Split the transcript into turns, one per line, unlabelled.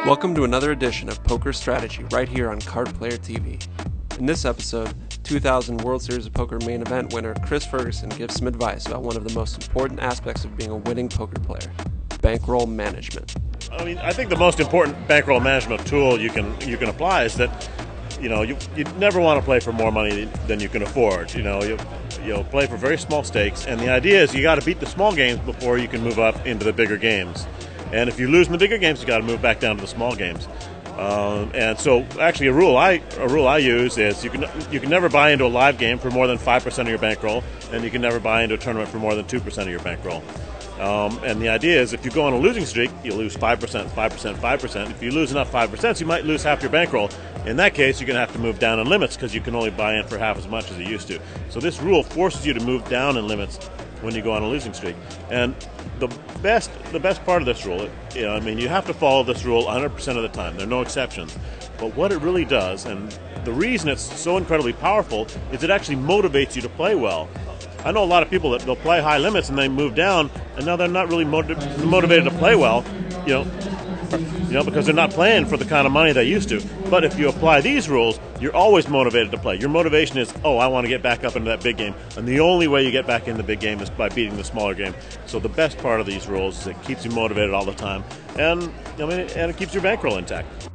Welcome to another edition of Poker Strategy right here on Card Player TV. In this episode, 2000 World Series of Poker main event winner Chris Ferguson gives some advice about one of the most important aspects of being a winning poker player, bankroll management.
I think the most important bankroll management tool you can apply is that you never want to play for more money than you can afford. You'll play for very small stakes, and the idea is you got to beat the small games before you can move up into the bigger games. And if you lose in the bigger games, you got to move back down to the small games. And so, actually, a rule I use is you can never buy into a live game for more than 5% of your bankroll, and you can never buy into a tournament for more than 2% of your bankroll. And the idea is if you go on a losing streak, you lose 5%, 5%, 5%. If you lose enough 5%, you might lose half your bankroll. In that case, you're going to have to move down in limits because you can only buy in for half as much as you used to. So this rule forces you to move down in limits when you go on a losing streak. And the best part of this rule, you have to follow this rule 100% of the time. There are no exceptions. But what it really does, and the reason it's so incredibly powerful, is it actually motivates you to play well. I know a lot of people that they'll play high limits and they move down, and now they're not really motivated to play well, because they're not playing for the kind of money they used to. But if you apply these rules, you're always motivated to play. Your motivation is, I want to get back up into that big game. And the only way you get back in the big game is by beating the smaller game. So the best part of these rules is it keeps you motivated all the time, and it keeps your bankroll intact.